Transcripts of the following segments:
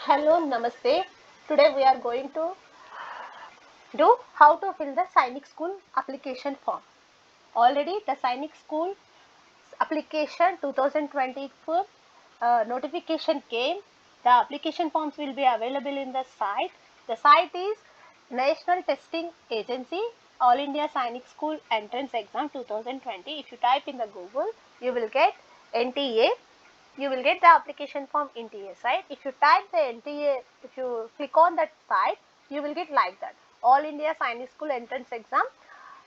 Hello, Namaste. Today we are going to do how to fill the Sainik School application form. Already the Sainik School application 2024 notification came. The application forms will be available in the site. The site is National Testing Agency All India Sainik School Entrance Exam 2020. If you type in the Google, you will get NTA. You will get the application form NTA site. If you type the NTA, if you click on that site, you will get like that. All India Sainik School Entrance Exam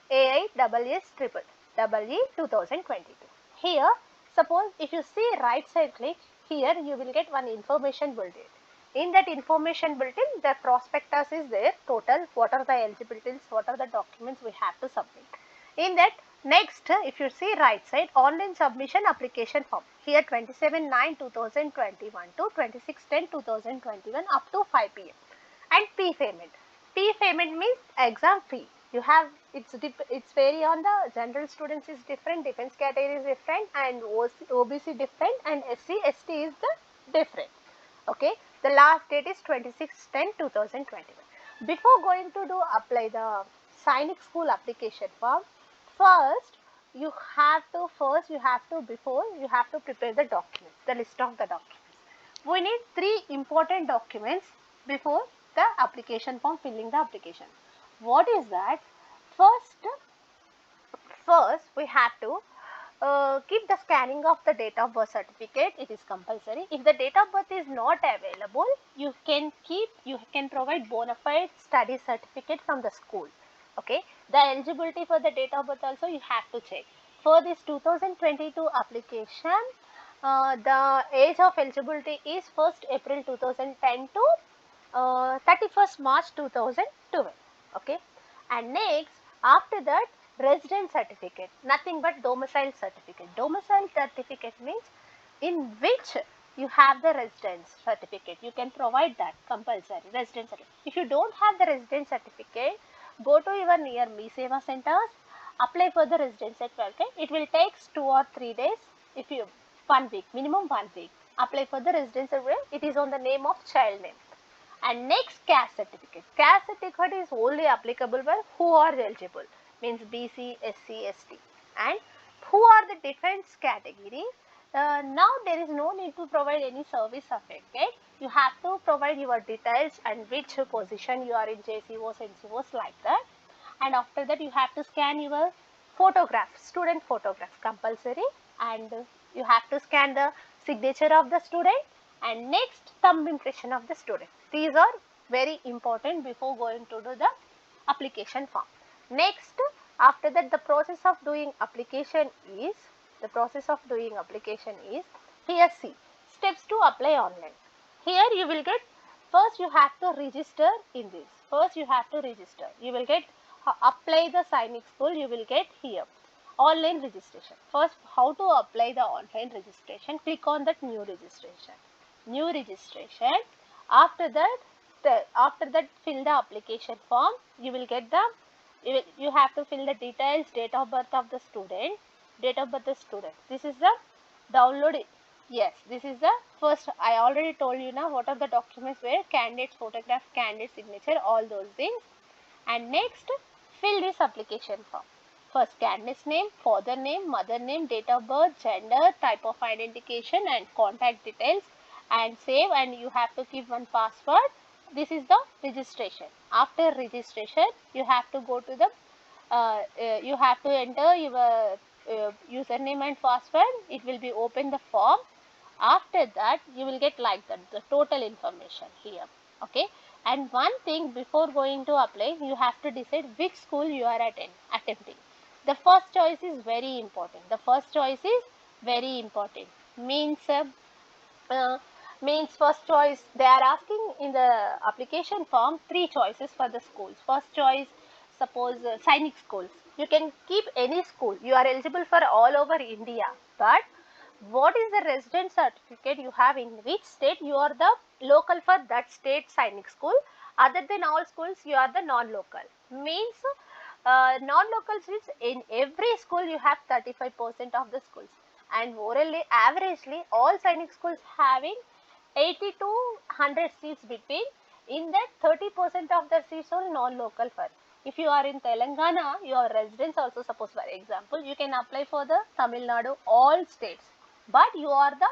AISS triple EE 2022. Here, suppose if you see right side click, here you will get one information bulletin. In that information bulletin, the prospectus is there, total, what are the eligibilities, what are the documents we have to submit. In that, next, if you see right side, online submission application form. Here 27/9/2021 to 26/10/2021 up to 5 p.m. And P payment. P payment means exam fee. You have it's vary on the general students is different, defense category is different, and OBC different, and SC ST is the different. Okay, the last date is 26/10/2021. Before going to do apply the Sainik School application form, first you have to prepare the documents, the list of the documents. We need three important documents before the application form, filling the application. What is that? First we have to keep the scanning of the date of birth certificate. It is compulsory. If the date of birth is not available, you can provide bona fide study certificate from the school. Okay, the eligibility for the date of birth also you have to check. For this 2022 application, the age of eligibility is 1st April 2010 to 31st March 2012. Okay, and next after that, residence certificate, nothing but domicile certificate. Domicile certificate means in which you have the residence certificate. You can provide that compulsory residence certificate. If you don't have the residence certificate, go to your near Me Seva centers, apply for the residence certificate. It will take 2 or 3 days. If you 1 week, minimum 1 week. Apply for the residence certificate. It is on the name of child name. And next, caste certificate. Caste certificate is only applicable by who are eligible, means BC, SC, ST. And who are the defense category. Now there is no need to provide any service certificate. You have to provide your details and which position you are in, JCOs, NCOs, like that. And after that you have to scan your photograph, student photograph, compulsory. And you have to scan the signature of the student, and next thumb impression of the student. These are very important before going to do the application form. Next, after that, the process of doing application is here. See, steps to apply online. Here you will get, first you have to register in this. First you have to register. You will get apply the Sainik School. You will get here online registration. First, how to apply the online registration? Click on that new registration. New registration. After that, fill the application form. You will get the you have to fill the details, date of birth of the student, This is the download. Yes, this is the first. I already told you now what are the documents where candidate's photograph, candidate signature, all those things. And next, fill this application form. First, candidate's name, father name, mother name, date of birth, gender, type of identification, and contact details, and save. And you have to give one password. This is the registration. After registration, you have to go to the you have to enter your username and password. It will be open the form. After that, you will get like that the total information here. Okay, and one thing, before going to apply, you have to decide which school you are attempting. The first choice is very important. Means uh, means first choice, they are asking in the application form 3 choices for the schools. First choice, suppose Sainik schools. You can keep any school. You are eligible for all over India. But what is the residence certificate you have, in which state you are the local for that state Sainik school. Other than all schools, you are the non-local. Means non-locals is in every school you have 35% of the schools. And morally, averagely, all Sainik schools having 80 to 100 seats between. In that 30% of the seats are non-local for. If you are in Telangana, your residents also, suppose for example, you can apply for the Tamil Nadu, all states, but you are the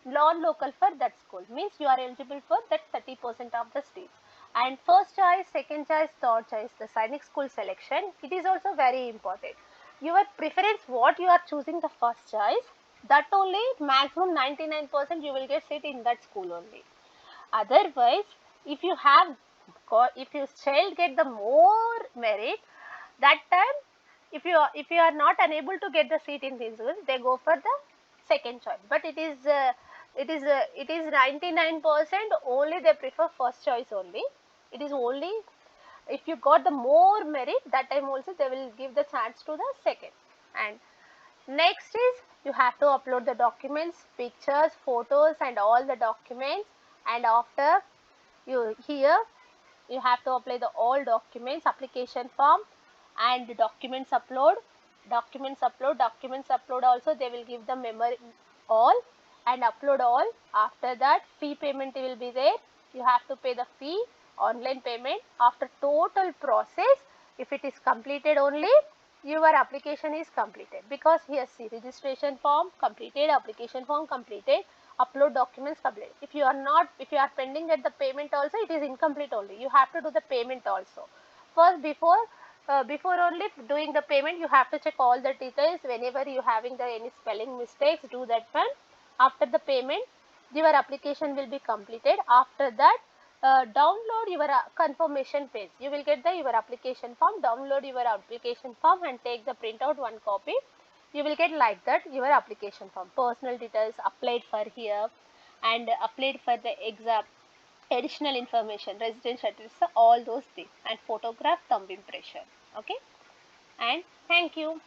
non-local for that school, means you are eligible for that 30% of the seats. And first choice, second choice, third choice, the Sainik school selection, it is also very important. Your preference, what you are choosing the first choice, that only maximum 99% you will get seat in that school only. Otherwise, if you have got, if your child get the more merit, that time if you are not unable to get the seat in this school, they go for the second choice. But it is 99% only they prefer first choice only. It is only if you got the more merit, that time also they will give the chance to the second. And next is you have to upload the documents, pictures, photos and all the documents. And after you here you have to apply the all documents, application form and documents upload also they will give the memory all and upload all. After that fee payment will be there, you have to pay the fee, online payment. After total process, if it is completed only, your application is completed, because here see registration form completed, application form completed, upload documents completed. If you are pending at the payment also, it is incomplete only, you have to do the payment also. First before only doing the payment, you have to check all the details. Whenever you having the any spelling mistakes, do that one. After the payment, your application will be completed. After that, download your confirmation page. You will get the your application form. Download your application form and take the printout one copy. You will get like that your application form. Personal details applied for here and applied for the exam, additional information, residence address, all those things, and photograph, thumb impression. Okay, and thank you.